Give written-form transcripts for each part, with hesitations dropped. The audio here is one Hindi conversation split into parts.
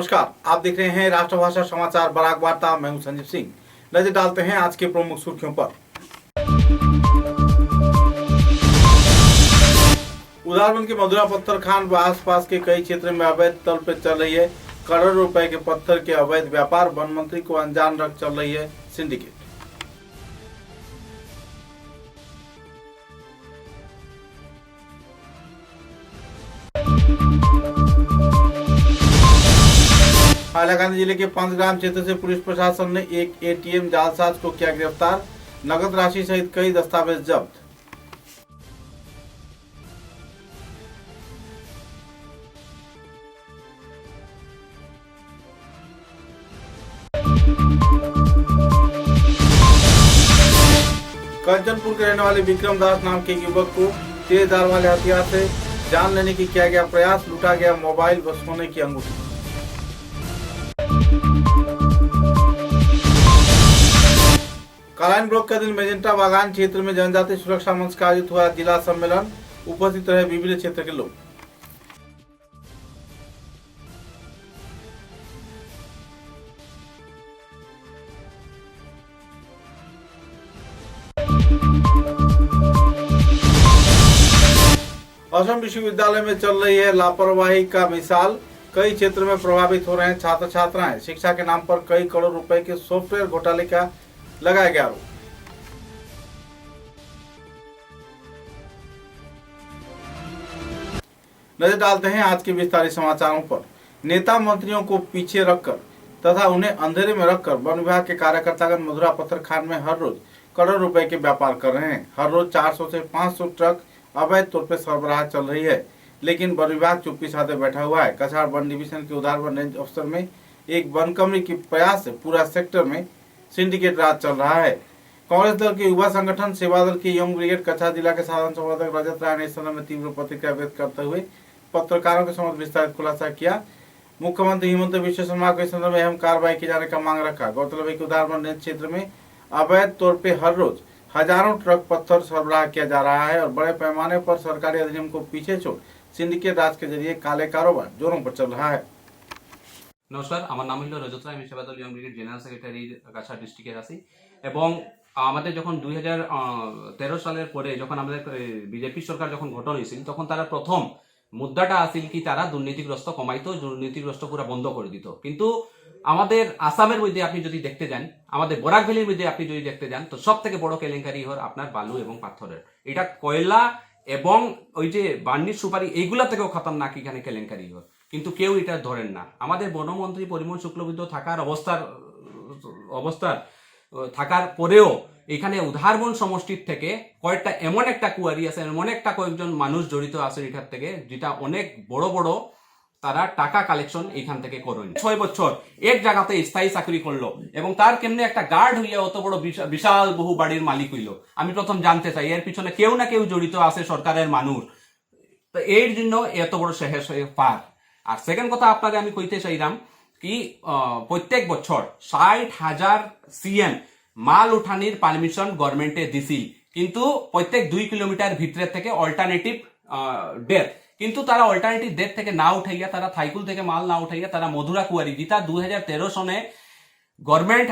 नमस्कार, आप देख रहे हैं राष्ट्रभाषा समाचार बराक वार्ता। मैं हूं संजीव सिंह। नजर डालते हैं आज के प्रमुख सुर्खियों पर। उधारबंद के मधुरा पत्थर खान व आसपास के कई क्षेत्रों में अवैध तल पर चल रही है करोड़ों रुपए के पत्थर के अवैध व्यापार। वन मंत्री को अनजान रख चल रही है सिंडिकेट। हाइलाकांदी जिले के पंचग्राम क्षेत्र से पुलिस प्रशासन ने एक एटीएम जालसाज को किया गिरफ्तार। नगद राशि सहित कई दस्तावेज जब्त। कंचनपुर के रहने वाले विक्रम दास नाम के युवक को तेज धार वाले हथियार से जान लेने की किया गया प्रयास। लूटा गया मोबाइल व सोने की अंगूठी। कालाइन ब्लॉक के दिन मेजेंटा बागान क्षेत्र में जनजातीय सुरक्षा मंच का आयोजित हुआ जिला सम्मेलन। उपस्थित रहे विभिन्न क्षेत्र के लोग। असम विश्वविद्यालय में चल रही है लापरवाही का मिसाल। कई क्षेत्र में प्रभावित हो रहे हैं छात्र छात्राएं। शिक्षा के नाम पर कई करोड़ रुपए के सॉफ्टवेयर घोटाले का लगाया गया आरोप। नजर डालते हैं आज के विस्तारित समाचारों पर। नेता मंत्रियों को पीछे रखकर तथा उन्हें अंधेरे में रखकर वन विभाग के कार्यकर्तागण मधुरा पत्थर खान में हर रोज करोड़ रुपए के व्यापार कर रहे हैं। हर रोज 400 से 500 ट्रक अवैध तौर पर सरबराह चल रही है, लेकिन वन विभाग चुप्पी साधे बैठा हुआ है। कछाड़ वन डिवीजन के उधारबंद रेंज अफसर में एक वन कमरी के प्रयास से पूरा सेक्टर में सिंडिकेट राज चल रहा है। कांग्रेस दल के युवा संगठन सेवा दल के यंग ब्रिगेड कछाड़ जिला के साधारण संपादक रजत राय ने इस संदर्भ में तीव्र प्रतिक्रिया व्यक्त करते हुए पत्रकारों के समक्ष विस्तारित खुलासा किया। मुख्यमंत्री हिमंत बिश्व शर्मा को इस संदर्भ में अहम कार्रवाई किए जाने का मांग रखा। गौरतलब है कि उधारबंद रेंज क्षेत्र में अवैध तौर पर हर रोज हजारों ट्रक पत्थर सरबराह किया जा रहा है और बड़े पैमाने पर सरकारी अधिनियम को पीछे छोड़ सिंडिकेट राज के जरिए काले कारोबार जोरों पर चल रहा है। नमस्कार, আমার নাম হলো রজত রায়। আমি সেবা দল young brigade general secretary Cachar ডিস্ট্রিক্টের আছি এবং আমাদের যখন 2013 সালের পরে যখন আমাদের বিজেপি সরকার যখন গঠন হয়েছিল তখন তারা প্রথম মুদ্রাটা আসিল কি তারা দুর্নীতিগ্রস্ত কমাইতো, দুর্নীতিগ্রস্ত পুরো বন্ধ করে দিত। কিন্তু আমাদের আসামের মধ্যে আপনি যদি দেখতে যান, আমাদের বরাক ভ্যালির মধ্যে আপনি যদি দেখতে যান তো সব থেকে বড় কেলেঙ্কারি হল আপনার বালু এবং পাথরের। এটা কয়লা এবং ওই যে বার্নির সুপারি এইগুলা থেকেও খতরনাক এখানে কেলেঙ্কারি হল, কিন্তু কেউ এটা ধরেন না। আমাদের বনমন্ত্রী পরিমল শুক্লবৈদ্য থাকার অবস্থার থাকার পরেও এখানে উধারবন সমষ্টির থেকে কয়েকটা এমন একটা কুয়ারি আছে, এমন একটা কয়েকজন মানুষ জড়িত আছে এটার থেকে, যেটা অনেক বড় বড় তারা টাকা কালেকশন এখান থেকে করেন। 6 বছর এক জায়গাতে স্থায়ী চাকরি করলো এবং তার কেমনে একটা গার্ড হইয়া অত বড় বিশাল বহু বাড়ির মালিক হইলো। আমি প্রথম জানতে চাই এর পিছনে কেউ না কেউ জড়িত আছে, সরকারের মানুষ। তো এর জন্য এত বড় শেষ হয়ে পার। আর সেকেন্ড কথা আপনাকে আমি কইতে চাইলাম কি প্রত্যেক বছর 60,000 সিএম মাল উঠানির পারমিশন গভর্নমেন্টে দিছিল, কিন্তু প্রত্যেক 2 কিলোমিটার ভিতরে থেকে অল্টারনেটিভ ডেথ, কিন্তু তারা অল্টারনেটিভ ডেথ থেকে না উঠাইয়া, তারা থাইকুল থেকে মাল না উঠাইয়া তারা মধুরা কুয়ারি, যেটা 2013 সনে গভর্নমেন্ট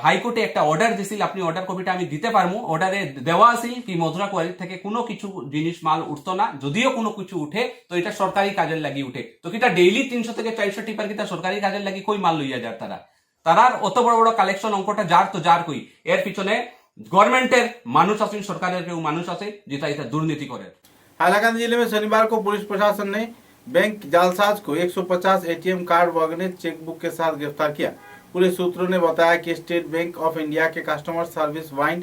হাইকোর্টে একটা অর্ডার দিছিল, আপনি অর্ডার কপিটা আমি দিতে পারবো। অর্ডারে দেওয়া আছিল কি মধুরা কুয়ারি থেকে কোনো কিছু জিনিস মাল উঠতো না, যদিও কোনো কিছু উঠে তো এটা সরকারি কাজের লাগি উঠে। তো কিটা ডেইলি 300 থেকে 400 টিপার কিটা সরকারি কাজের লাগি কই মাল লইয়া যায় তারার অত বড় বড় কালেকশন অঙ্কটা যার তো যার কই। এর পিছনে গভর্নমেন্টের মানুষ আছেন, সরকারের কেউ মানুষ আছে যেটা এটা দুর্নীতি করে। हाइलाकांदी जिले में शनिवार को पुलिस प्रशासन ने बैंक जालसाज को 150 एटीएम कार्ड व अगणित चेकबुक के साथ गिरफ्तार किया। पुलिस सूत्रों ने बताया कि स्टेट बैंक ऑफ इंडिया के कस्टमर सर्विस वाइंड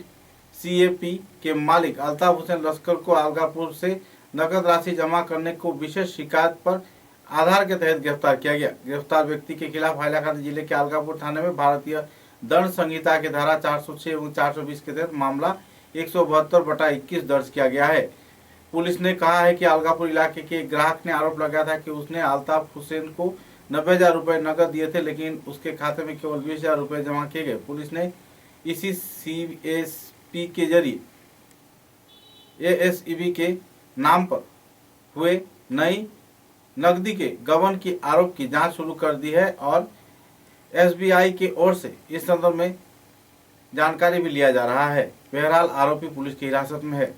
सीएपी के मालिक अल्ताफ हुसैन लश्कर को अलगापुर से नकद राशि जमा करने को विशेष शिकायत पर आधार के तहत गिरफ्तार किया गया। गिरफ्तार व्यक्ति के खिलाफ हाइलाकांदी जिले के अलगापुर थाने में भारतीय दंड संहिता के धारा 406 एवं 420 के तहत मामला 172/21 दर्ज किया गया है। पुलिस ने कहा है कि अलगापुर इलाके के ग्राहक ने आरोप लगाया था कि उसने अल्ताफ हुसैन को 90,000 रुपए नकद दिए थे, लेकिन उसके खाते में केवल 20,000 रुपए जमा किए गए। पुलिस ने इसी सीएसपी के जरिए एएसईबी के नाम पर हुए नई नकदी के गबन की आरोप की जांच शुरू कर दी है और एसबीआई की ओर से इस संदर्भ में जानकारी भी लिया जा रहा है। बहरहाल आरोपी पुलिस की हिरासत में है।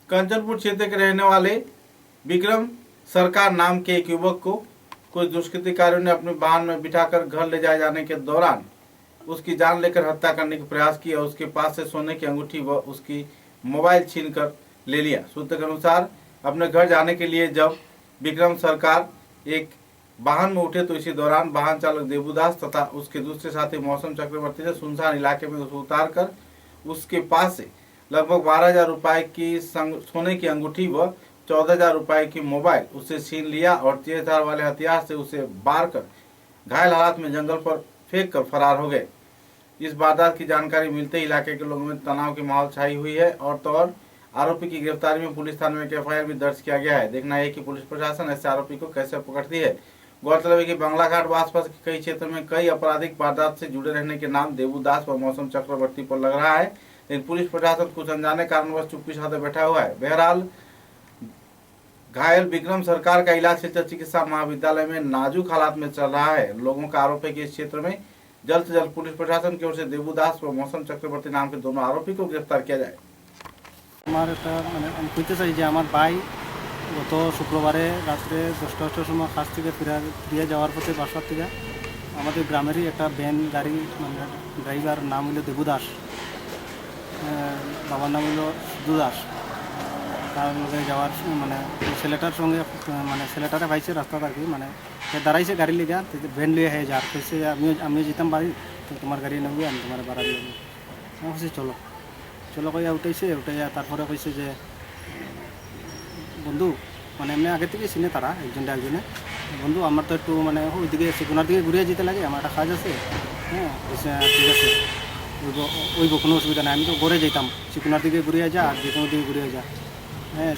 कंचनपुर क्षेत्र के रहने वाले विक्रम सरकार नाम के एक युवक को कुछ दुष्कृतिकारियों ने अपने वाहन में बिठाकर घर ले जाए जाने के दौरान उसकी जान लेकर हत्या करने का प्रयास किया। उसके पास से सोने की अंगूठी व उसकी मोबाइल छीनकर ले लिया। सूत्र के अनुसार अपने घर जाने के लिए जब विक्रम सरकार एक वाहन में उठे तो इसी दौरान वाहन चालक देवुदास तथा उसके दूसरे साथी मौसम चक्रवर्ती ने सुनसान इलाके में उसे उतार कर उसके पास से लगभग 12,000 रुपए की सोने की अंगूठी व 14,000 रुपए की मोबाइल उससे छीन लिया और तेज धार वाले हथियार से उसे बार कर घायल हालात में जंगल पर फेंक कर फरार हो गए। इस वारदात की जानकारी मिलते ही इलाके के लोगों में तनाव की माहौल छाई हुई है और तो और आरोपी की गिरफ्तारी में पुलिस थाने में एक एफआईआर भी दर्ज किया गया है। देखना है कि पुलिस प्रशासन ऐसे आरोपी को कैसे पकड़ती है। गौरतलब है कि बंगला घाट व आसपास के कई क्षेत्रों में कई आपराधिक वारदात से जुड़े रहने के नाम देवुदास व मौसम चक्रवर्ती पर लग रहा है, लेकिन पुलिस प्रशासन कुछ अनजाने कारणवश चुप्पी साधे बैठा हुआ है। बहरहाल घायल विक्रम सरकार का इलाज शिक्षा चिकित्सा महाविद्यालय में नाजुक हालात में चल रहा है। लोगों का आरोप है कि इस क्षेत्र में जल्द से जल्द पुलिस प्रशासन की ओर से देवुदास व मौसम चक्रवर्ती नाम के दोनों आरोपी को गिरफ्तार किया जाए। গত শুক্রবারে রাত্রে 10টার সময় কাজ থেকে ফিরে যাওয়ার পথে বাসার থেকে আমাদের গ্রামেরই একটা ভ্যান গাড়ি ড্রাইভার নাম হলো দেবুদাস, বাবার নাম হলো সিদ্ধু দাস। তার লগে যাওয়ার ছেলেটার সঙ্গে ছেলেটারে ভাইছে রাস্তা আর কি দাঁড়াইছে গাড়ি লিগা ভ্যান লিয়ে হয়ে যার কইছে আমিও যেতাম বাড়ি, তো তোমার গাড়ি নেবো আমি তোমার ভাড়া দিয়ে দেবো। আমি বলছি চলো চলো কইয়া উঠাইয়া তারপরে কইছে যে বন্ধু এমনি আগে থেকে চিনে তারা একজনটা একজনে, বন্ধু আমার তো একটু ওইদিকে সেগুনার দিকে ঘুরিয়ে যেতে লাগে, আমার একটা কাজ আছে। হ্যাঁ ঠিক আছে ওইব কোনো অসুবিধা নেই, আমি তো ঘরে যেতাম, সেগুনার দিকে ঘুরিয়ে যা আর যে কোনো দিকে ঘুরিয়ে যা। হ্যাঁ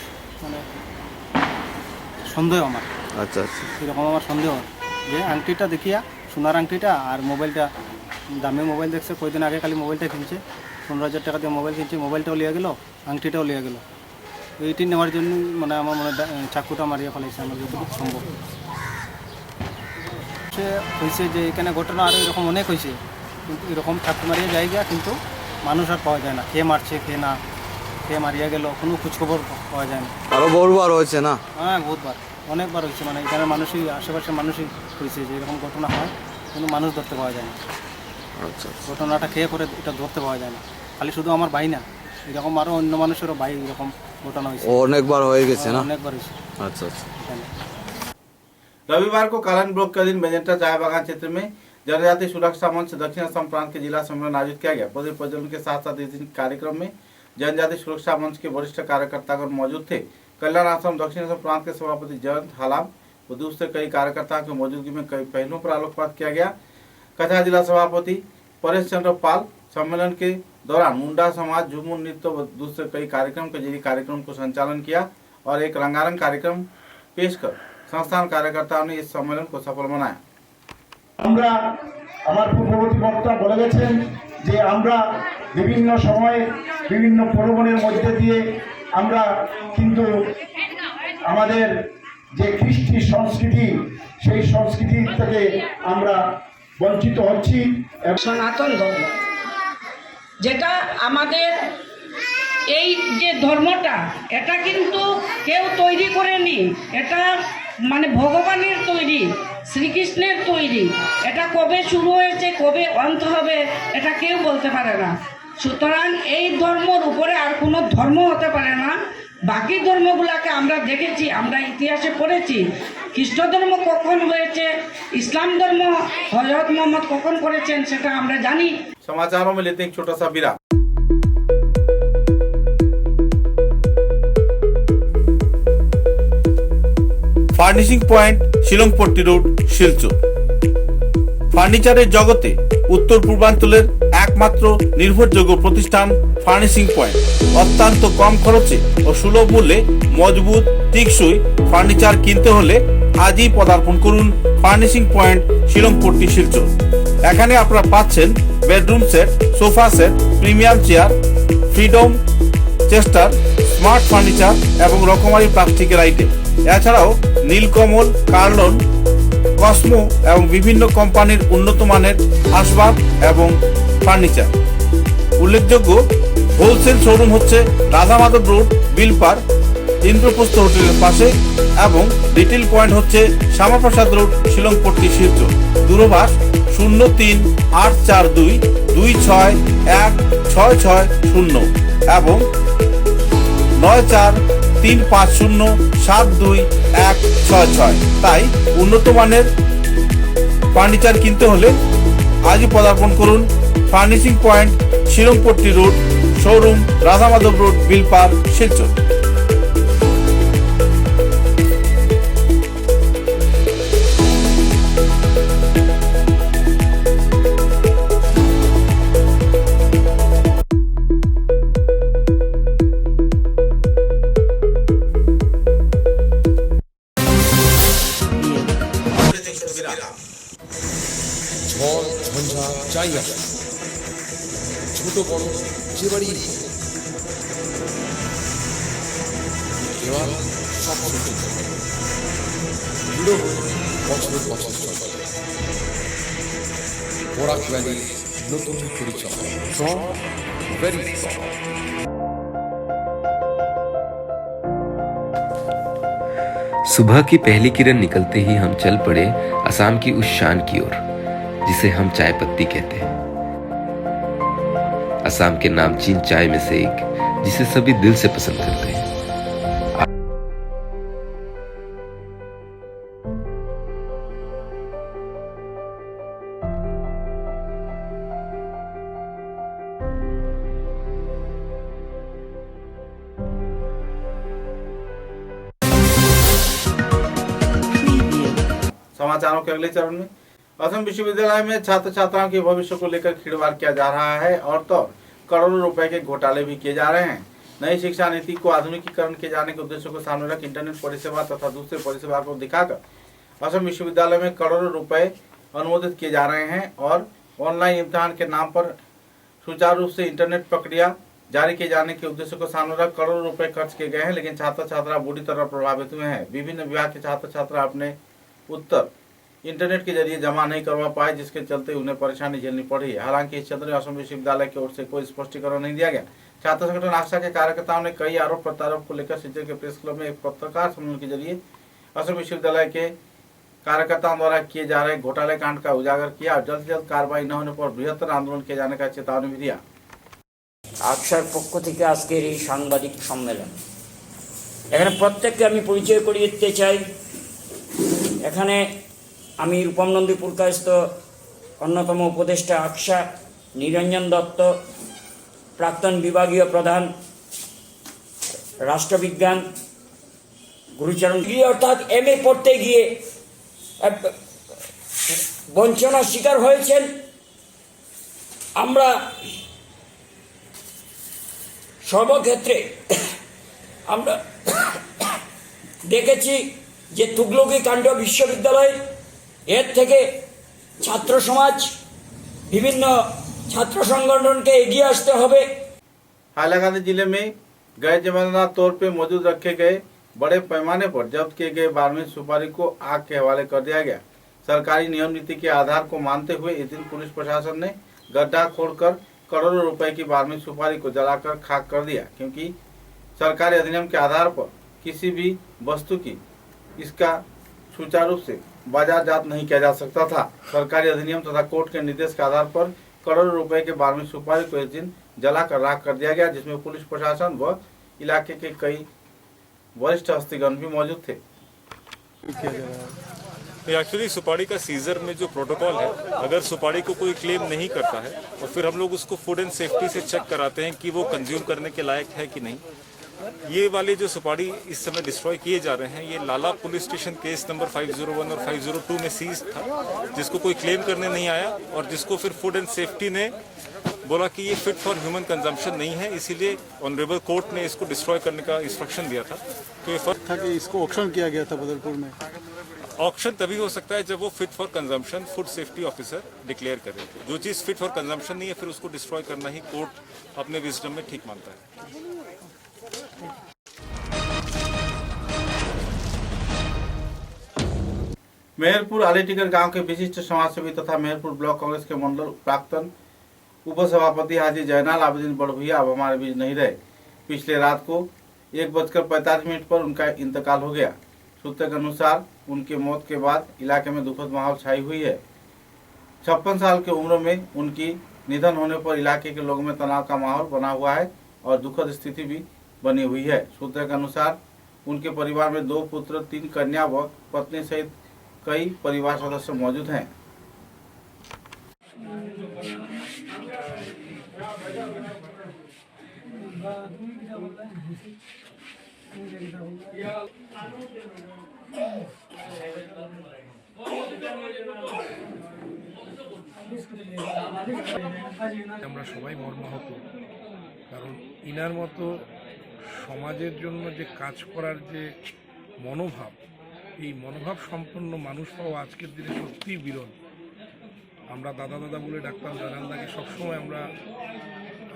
সন্দেহ আমার, আচ্ছা আচ্ছা এরকম আমার সন্দেহ যে আংটিটা দেখিয়া সোনার আংটিটা আর মোবাইলটা, দামি মোবাইল দেখছে কয়েকদিন আগে খালি মোবাইলটা কিনছে 15,000 টাকা দিয়ে মোবাইল কিনছে, মোবাইলটাও লিয়ে গেল আংটিটাও লিয়ে গেল। এইটি নেওয়ার জন্য আমার চাকুটা মারিয়ে ফেলাইছে আমার যতটুকু সম্ভব। সে হয়েছে যে এখানে ঘটনা আরও এরকম অনেক হয়েছে, কিন্তু এরকম চাকু মারিয়ে জায়গা কিন্তু মানুষ আর পাওয়া যায় না, কে মারছে কে না, কে মারিয়া গেল কোনো খোঁজখবর পাওয়া যায় না। আরও বহুবার হয়েছে না? হ্যাঁ বহুতবার, অনেকবার হয়েছে। এখানে মানুষই আশেপাশের মানুষই হয়েছে যে এরকম ঘটনা হয়, কিন্তু মানুষ ধরতে পাওয়া যায় না। আচ্ছা ঘটনাটা কে করে এটা ধরতে পাওয়া যায় না, খালি শুধু আমার ভাই না, এরকম আরও অন্য মানুষেরও ভাই এরকম ঘটনা হয়েছে, অনেকবার হয়ে গেছে না? অনেকবার হয়েছে। আচ্ছা আচ্ছা। रविवार को कालन ब्लॉक के दिन बेजेंटा चाय बागान क्षेत्र में जनजाति सुरक्षा मंच दक्षिण असम प्रांत के जिला सम्मेलन आयोजित किया गया। पौधे प्रज्वलन के साथ साथ इस दिन कार्यक्रम में जनजाति सुरक्षा मंच के वरिष्ठ कार्यकर्तागण मौजूद थे। कल्याण आश्रम दक्षिण असम प्रांत के सभापति जयंत हालाम व दूसरे कई कार्यकर्ताओं की मौजूदगी में कई पहलुओं पर आलोकपात किया गया। कथा जिला सभापति परेश चंद्र पाल सम्मेलन के दौरान मुंडा समाज, झूमर नृत्य व दूसरे कई कार्यक्रम के जरिए कार्यक्रम को संचालन किया और एक रंगारंग कार्यक्रम पेश कर संस्थान कार्यकर्ताओं ने इस सम्मेलन को सफल बनाया। আমরা আমার পূর্ববর্তী বক্তা বলে গেছেন যে আমরা বিভিন্ন সময়ে বিভিন্ন প্রলোভনের মধ্যে দিয়ে আমরা কিন্তু আমাদের যে কৃষ্টি সংস্কৃতি সেই সংস্কৃতি থেকে আমরা বঞ্চিত হচ্ছি। সনাতন ধর্ম যেটা আমাদের এই যে ধর্মটা এটা কিন্তু কেউ তৈরি করেনি, এটা ভগবানের তৈরি, শ্রীকৃষ্ণের তৈরি। এটা কবে শুরু হয়েছে কবে অন্ত হবে এটা কেউ বলতে পারে না। সুতরাং এই ধর্মের উপরে আর কোনো ধর্ম হতে পারে না। বাকি ধর্মগুলোকে আমরা দেখেছি, আমরা ইতিহাসে পড়েছি, খ্রিস্ট ধর্ম কখন হয়েছে, ইসলাম ধর্ম হযরত মুহাম্মদ কখন করেছেন সেটা আমরা জানি। समाचारों में लेते हैं एक छोटा सा विराम। Furnishing point Shillongpatti road Silchar. ফার্নিচারের জগতে উত্তর পূর্বাঞ্চলের একমাত্র নির্ভরযোগ্য প্রতিষ্ঠান ফার্নিশিং পয়েন্ট। অত্যন্ত কম খরচে ও সুলভ মূল্যে মজবুত টেকসই ফার্নিচার কিনতে হলে আজই পদার্পণ করুন ফার্নিশিং পয়েন্ট শিলংপট্টি শিলচর। এখানে আপনারা পাচ্ছেন bedroom set, sofa set, premium chair, freedom chester, smart furniture এবং রকমারি প্লাস্টিকের আইটেম। এছাড়াও নীলকমল, কার্লন, কসমো এবং বিভিন্ন কোম্পানির উন্নত মানের আসবাব এবং ফার্নিচার। উল্লেখযোগ্য হোলসেল শোরুম হচ্ছে রাধামাধব রোড, বিলপার, ইন্দ্রপ্রস্থ হোটেলের পাশে এবং রিটেল পয়েন্ট হচ্ছে শ্যামাপ্রসাদ রোড, শিলংপট্টি শিলচর। দূরভাষ 038422616660 এবং 9435072166। তাই উন্নত মানের ফার্নিচার কিনতে হলে আজই পদার্পণ করুন furnishing point Shillongpatti road, showroom Radhamadhab road, Bilpar, Silchar. ঝড় ঝঞ্ঝা যাই আসে, ছোট বড় যে বাড়ি এবার সব শুনতে বছর বছর চলে বরাক ভ্যালির নতুন পরিচয় স্ট্রং, ভেরি স্ট্রং। सुबह की पहली किरण निकलते ही हम चल पड़े असम की उस शान की ओर जिसे हम चाय पत्ती कहते हैं। असम के नामचीन चाय में से एक जिसे सभी दिल से पसंद करते हैं। समाचारों के अगले चरण में असम विश्वविद्यालय में छात्र छात्राओं के भविष्य को लेकर खिलवाड़ किया जा रहा है और तो करोड़ों रुपए के घोटाले भी किए जा रहे हैं। नई शिक्षा नीति को आधुनिकीकरण किए जाने के उद्देश्य को सामने रख इंटरनेट परिसेवा तथा दूसरे परिसेवा को दिखाकर असम विश्वविद्यालय में करोड़ों रुपए अनुमोदित किए जा रहे हैं और ऑनलाइन इम्तिहान के नाम पर सुचारू रूप से इंटरनेट प्रक्रिया जारी किए जाने के उद्देश्य को सामने रख करोड़ों रुपए खर्च किए गए हैं, लेकिन छात्र छात्रा बुरी तरह प्रभावित हुए हैं। विभिन्न विभाग के छात्र छात्रा अपने उत्तर इंटरनेट के जरिए जमा नहीं करवा पाए, जिसके चलते उन्हें परेशानी झेलनी पड़ी। हालांकि इस क्षेत्र में असम विश्वविद्यालय की ओर से कोई स्पष्टीकरण नहीं दिया गया। छात्र संगठन आशा के कार्यकर्ताओं ने कई आरोप प्रत्यारोप को लेकर शिक्षक के प्रेस क्लब में एक पत्रकार सम्मेलन के जरिए असम विश्वविद्यालय के कार्यकर्ताओं द्वारा किए जा रहे घोटाले कांड का उजागर किया और जल्द से जल्द कार्रवाई न होने पर बृहत्तर आंदोलन किए जाने का चेतावनी भी दिया। আকসার পক্ষ থেকে আজকের এই সাংবাদিক সম্মেলন, এখানে প্রত্যেককে আমি পরিচয় করিয়ে দিতে চাই। এখানে আমি রূপম নন্দী পুরকায়স্থ অন্যতম উপদেষ্টা আকসা নিরঞ্জন দত্ত, প্রাক্তন বিভাগীয় প্রধান রাষ্ট্রবিজ্ঞান গুরুচরণ গিয়ে অর্থাৎ MA পড়তে গিয়ে বঞ্চনার শিকার হয়েছেন। আমরা সর্বক্ষেত্রে আমরা দেখেছি যে তুগলকি কাণ্ড বিশ্ববিদ্যালয়, এর থেকে ছাত্র সমাজ বিভিন্ন ছাত্র সংগঠনকে এগিয়ে আসতে হবে। हाइलाकांदी जिले में गैर जमानत तौर पे मौजूद रखे गए बड़े पैमाने पर जब्त किए गए 12वीं सुपारी को आग के हवाले कर दिया गया। सरकारी नियम नीति के आधार को मानते हुए इस दिन पुलिस प्रशासन ने गड्ढा खोदकर करोड़ों रुपए की 12वीं सुपारी को जलाकर खाक कर दिया, क्योंकि सरकारी अधिनियम के आधार पर किसी भी वस्तु की इसका सुचारू रूप से बाजारजात नहीं किया जा सकता था। सरकारी अधिनियम तथा कोर्ट के निर्देश के आधार पर करोड़ों रुपए के 12वीं सुपारी को इस दिन जलाकर राख कर दिया गया, जिसमें पुलिस प्रशासन व इलाके के कई वरिष्ठ हस्तीगण भी मौजूद थे। एक्चुअली सुपारी का सीजर में जो प्रोटोकॉल है, अगर सुपारी को कोई क्लेम नहीं करता है और फिर हम लोग उसको फूड एंड सेफ्टी से चेक कराते हैं कि वो कंज्यूम करने के लायक है कि नहीं, ये वाले जो सुपारी इस समय डिस्ट्रॉय किए जा रहे हैं, ये लाला पुलिस स्टेशन केस नंबर 501 और 502 में सीज था, जिसको कोई क्लेम करने नहीं आया और जिसको फिर फूड एंड सेफ्टी ने बोला कि ये फिट फॉर ह्यूमन कंजम्पशन नहीं है, इसीलिए ऑनरेबल कोर्ट ने इसको डिस्ट्रॉय करने का इंस्ट्रक्शन दिया था। तो ये फर्क था कि इसको ऑक्शन किया गया था बदरपुर में। ऑक्शन तभी हो सकता है जब वो fit for consumption food safety officer declare करे। जो चीज़ फिट फॉर कंजम्पशन नहीं है, फिर उसको डिस्ट्रॉय करना ही कोर्ट अपने विजडम में ठीक मानता है। मेहरपुर आलीटिकर गांव के विशिष्ट समाजसेवी तथा मेहरपुर ब्लॉक कांग्रेस के मंडल प्राक्तन उपसभापति हाजी जयनाल आबेदीन बड़भैया अब हमारे बीच नहीं रहे। पिछले रात को 1:45 पर उनका इंतकाल हो गया। सूत्रों के अनुसार उनके मौत के बाद इलाके में दुखद माहौल छाई हुई है। 56 साल की उम्र में उनकी निधन होने पर इलाके के लोगों में तनाव का माहौल बना हुआ है और दुखद स्थिति भी बनी हुई है। सूत्रों के अनुसार उनके परिवार में 2 पुत्र, 3 कन्या व पत्नी सहित कई परिवार सदस्य मौजूद हैं। আমরা সবাই মর্মাহত, কারণ ইনার মতো সমাজের জন্য যে কাজ করার যে মনোভাব, এই মনোভাব সম্পন্ন মানুষ পাওয়া আজকের দিনে সত্যিই বিরল। আমরা দাদা দাদা বলে ডাক্তার জয়নালদাকে সবসময় আমরা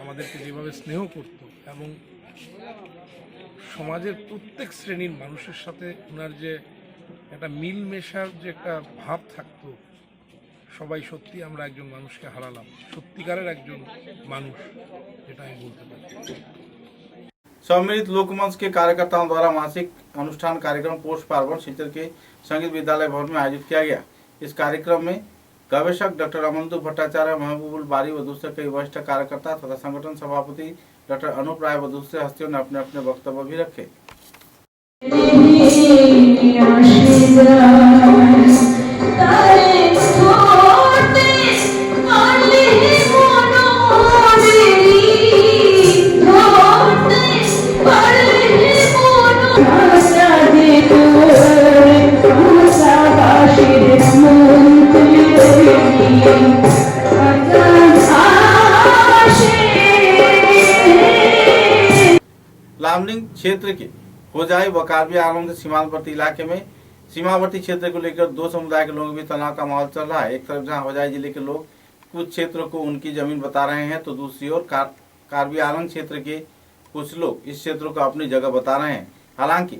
আমাদেরকে যেভাবে স্নেহ করত এবং সমাজের প্রত্যেক শ্রেণীর মানুষের সাথে ওনার যে একটা মিল মেশার যে একটা ভাব থাকতো, সবাই সত্যি আমরা একজন মানুষকে হারালাম, সত্যিকারের একজন মানুষ, যেটা আমি বলতে পারি। सम्मिलित लोकमंच के कार्यकर्ताओं द्वारा मासिक अनुष्ठान कार्यक्रम पोष पार्वण सिलचर के संगीत विद्यालय भवन में आयोजित किया गया। इस कार्यक्रम में गवेशक डॉक्टर अमनदु भट्टाचार्य, महबूबुल बारी व दूसरे कई वरिष्ठ कार्यकर्ता तथा संगठन सभापति डॉक्टर अनूप राय व दूसरे हस्तियों ने अपने अपने वक्तव्य भी रखे। लामलिंग क्षेत्र के होजाई व कार्बी आंगलों के सीमांतवर्ती इलाके में सीमावर्ती क्षेत्र को लेकर 2 समुदाय के लोगों के बीच तनाव का माहौल चल रहा है। एक तरफ जहां होजाई जिले के लोग कुछ क्षेत्रों को उनकी जमीन बता रहे हैं, तो दूसरी ओर कार्बी आंगलों क्षेत्र के कुछ लोग इस क्षेत्र को अपनी जगह बता रहे हैं। हालांकि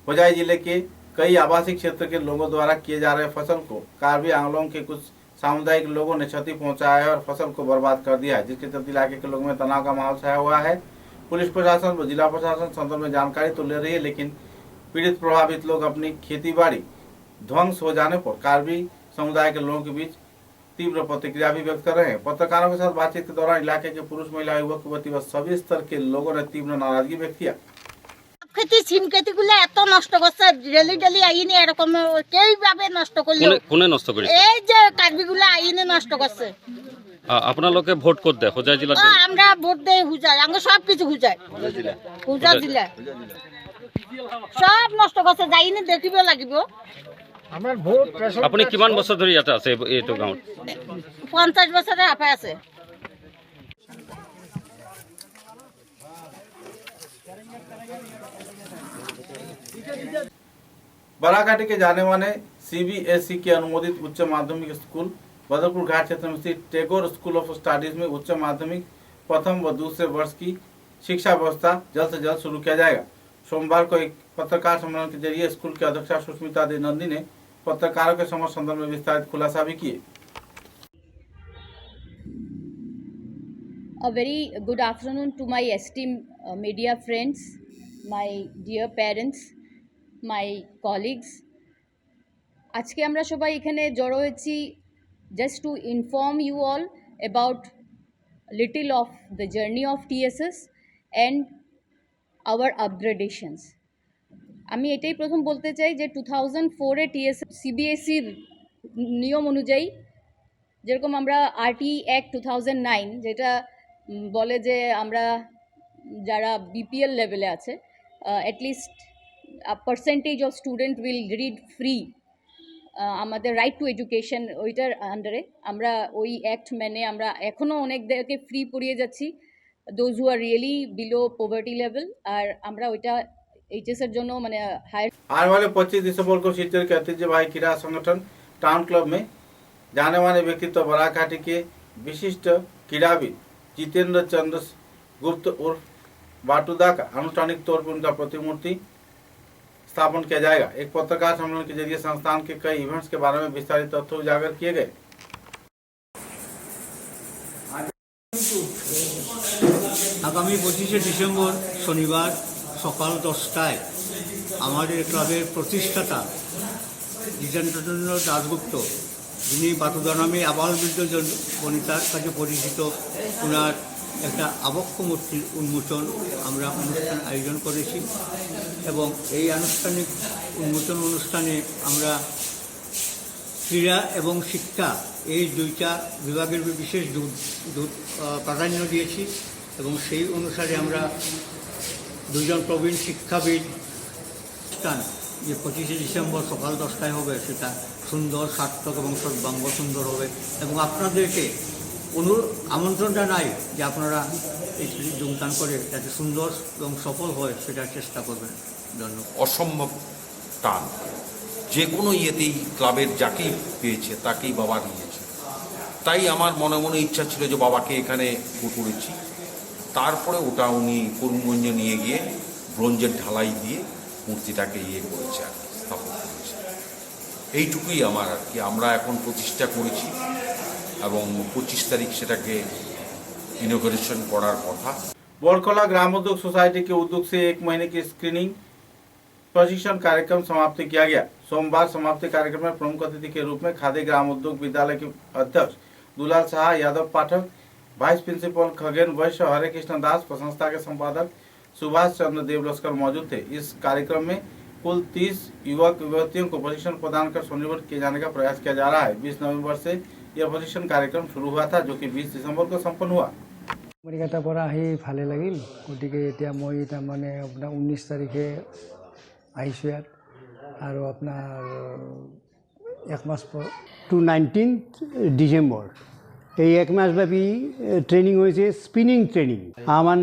होजाई जिले के कई आवासीय क्षेत्र के लोगों द्वारा किए जा रहे फसल को कार्बी आंगलों के कुछ सामुदायिक लोगों ने क्षति पहुंचाया है और फसल को बर्बाद कर दिया है, जिसके चलते इलाके के लोगों में तनाव का माहौल छाया हुआ है। पुलिस प्रशासन व जिला प्रशासन संदर्भ में जानकारी तो ले रही है, लेकिन पीड़ित प्रभावित लोग अपनी खेती बाड़ी ध्वंस हो जाने पर कार्बी समुदाय के लोगों के बीच तीव्र प्रतिक्रिया भी व्यक्त कर रहे हैं। पत्रकारों के साथ बातचीत के दौरान इलाके के पुरुष, महिला, युवक, युवती व सभी स्तर के लोगों ने तीव्र नाराजगी व्यक्त किया। खेती সিম খেতিগুলো এত নষ্ট করছে, ডেলি ডেলি আইনে এরকম কেইভাবে নষ্ট করলো, কোনে নষ্ট করেছে? এই যে কার্বিগুলো আইনে নষ্ট করছে। আপনার লোকে ভোট কর দেয় হোজাই জেলা? আমরা ভোট দেই হুজাই, আমরা সব কিছু হুজাই, হুজা জেলা সব নষ্ট করছে, যাইনে দেখিব লাগিব। আমার ভোট আপনি কিমান বছর ধরে ইয়াতে আছে এইটো গাঁৱত? 50 বছরের আপে আছে। बराकाटी के जाने माने CBSE के अनुमोदित उच्च माध्यमिक स्कूल बदरपुर घाट क्षेत्र में स्थित टैगोर स्कूल ऑफ स्टडीज में उच्च माध्यमिक प्रथम व दूसरे वर्ष की शिक्षा व्यवस्था जल्द से जल्द शुरू किया जाएगा। सोमवार को एक पत्रकार सम्मेलन के जरिए स्कूल की अध्यक्षा सुष्मिता दे नंदी ने पत्रकारों के समक्ष संदर्भ में विस्तारित खुलासा भी किए। A very good afternoon to my esteemed media friends, my dear parents, my colleagues. আজকে আমরা সবাই এখানে জড়ো হয়েছি just to inform you all about little of the journey of TSS and our upgradations. আমি এটাই প্রথম বলতে চাই যে 2004-এ TSS CBSEর নিয়ম অনুযায়ী যেরকম আমরা RT Act 2009 যেটা বলে যে আমরা যারা বিপিএল লেভেলে আছে at least percentage of student will read free আমাদের রাইট টু এডুকেশন ওইটার আন্ডারে আমরা ওই অ্যাক্ট মেনে আমরা এখনও অনেকদেরকে ফ্রি পড়িয়ে যাচ্ছি, those who are really below poverty level. আর আমরা ওইটা এইচএসের জন্য মানে हायर आने वाले 25 दिसंबर को सिलचर के ऐतिह्यवाही क्रीड़ा संगठन टाउन क्लब में जाने माने व्यक्तित्व बराघाटी के विशिष्ट क्रीड़ाविद जितेंद्र चंद्र गुप्त उर्फ बाटूदा का आनुष्ठानिक तौर पर उनका प्रतिमूर्ति स्थापन किया जाएगा। एक पत्रकार सम्मेलन के जरिए संस्थान के कई इवेंट्स के बारे में विस्तारित तथ्य उजागर किए गए। আগামী 25শে ডিসেম্বর শনিবার সকাল 10টায় আমাদের ক্লাবের প্রতিষ্ঠাতা জিতেন্দ্র দাশগুপ্ত, যিনি বাটুদা নামে আবালবৃদ্ধ বনিতার কাছে পরিচিত, ওনার একটা আবক্ষ মূর্তির উন্মোচন আমরা অনুষ্ঠান আয়োজন করেছি এবং এই আনুষ্ঠানিক উন্মোচন অনুষ্ঠানে আমরা ক্রীড়া এবং শিক্ষা এই দুইটা বিভাগের বিশেষ প্রাধান্য দিয়েছি এবং সেই অনুসারে আমরা দুজন প্রবীণ শিক্ষাবিদ অনুষ্ঠান যে 25শে ডিসেম্বর সকাল 10টায় হবে সেটা সুন্দর, সার্থক এবং সর্বাঙ্গ সুন্দর হবে এবং আপনাদেরকে আমন্ত্রণ জানাই যে আপনারা এই যোগদান করে যাতে সুন্দর এবং সফল হয় সেটার চেষ্টা করবেন। ধন্যবাদ। অসম্ভব টান, যে কোনো ইয়েতেই ক্লাবের যাকেই পেয়েছে তাকেই বাবা নিয়েছে, তাই আমার মনে মনে ইচ্ছা ছিল যে বাবাকে এখানে করেছি। তারপরে ওটা উনি করিমগঞ্জে নিয়ে গিয়ে ব্রোঞ্জের ঢালাই দিয়ে মূর্তিটাকে করেছে আর স্থাপন করেছে। এইটুকুই আমার আর কি। আমরা এখন প্রতিষ্ঠা করেছি এবং 25 তারিখ সেটাকে ইনোগ্রেশন করার কথা। बोरखोला ग्राम उद्योग सोसाइटी के उद्योग से 1 महीने की स्क्रीनिंग प्रशिक्षण कार्यक्रम समाप्त किया गया। सोमवार समाप्ति कार्यक्रम में प्रमुख अतिथि के रूप में खादी ग्राम उद्योग विद्यालय के अध्यक्ष दुलाल शाह, यादव पाठक, वाइस प्रिंसिपल खगेन वैश्य, हरे कृष्ण दास, संस्था के संपादक सुभाष चंद्र देवलस्कर मौजूद थे। इस कार्यक्रम में कुल 30 युवक युवतियों को प्रशिक्षण प्रदान कर स्वनिर्भर किए जाने का प्रयास किया जा रहा है। 20 नवंबर से यह प्रशिक्षण कार्यक्रम शुरू हुआ था, जो कि 20 दिसंबर को संपन्न हुआ। আমেৰিকাৰ পৰা আহি ভালে লাগিল, গতিকে এতিয়া মই তাৰমানে আপোনাৰ 19 তাৰিখে আহিছোঁ ইয়াত আৰু আপোনাৰ 1 মাস টু 19 ডিসেম্বর এই 1 মাসব্যাপী ট্রেনিং হয়েছে, স্পিনিং ট্রেনিং। আমার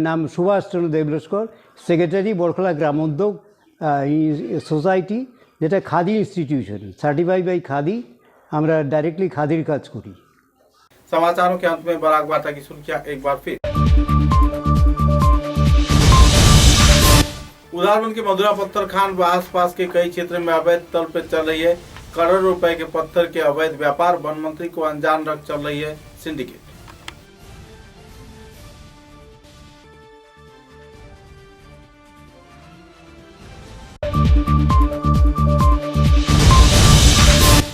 নাম সুভাষ চন্দ্র দেবলস্কর, সেক্রেটারি বরখোলা গ্রাম উদ্যোগ সোসাইটি, যেটা Khadi institution, certified by Khadi. আমরা ডাইরেক্টলি খাদির কাজ করি। समाचारों के अंत में बराक वार्ता की सुर्खियां एक बार फिर। उदाहरण के मधुरा पत्थर खान व आसपास के कई क्षेत्र में अवैध तल पे चल रही है करोड़ों रुपए के पत्थर के अवैध व्यापार। वन मंत्री को अनजान रख चल रही है सिंडिकेट।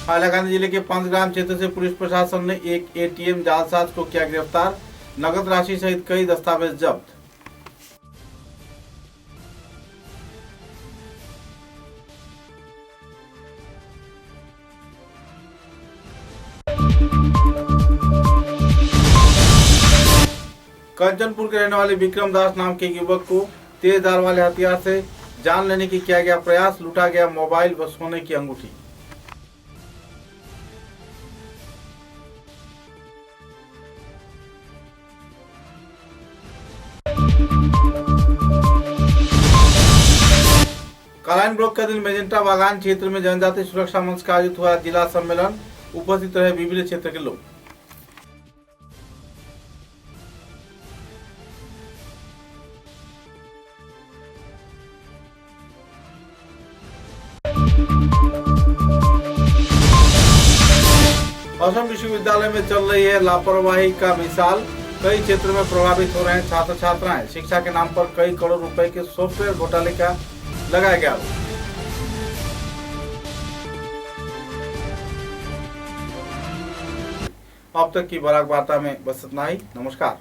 हाइलाकांदी जिले के पंचग्राम क्षेत्र से पुलिस प्रशासन ने एक एटीएम जालसाज को किया गिरफ्तार। नगद राशि सहित कई दस्तावेज जब्त। कंचनपुर के रहने वाले विक्रम दास नाम के युवक को तेज धार वाले हथियार से जान लेने की किया गया प्रयास। लूटा गया मोबाइल व सोने की अंगूठी। कालाइन ब्लॉक के दिन मेजेंटा बागान क्षेत्र में जनजाति सुरक्षा मंच का आयोजित हुआ जिला सम्मेलन। उपस्थित रहे विभिन्न क्षेत्र के लोग। असम विश्वविद्यालय में चल रही है लापरवाही का मिसाल। कई क्षेत्रों में प्रभावित हो रहे हैं छात्र छात्राएं। शिक्षा के नाम पर कई करोड़ रुपए के सॉफ्टवेयर घोटाले का लगाया गया। अब तक की बराक वार्ता में बस इतना ही। नमस्कार।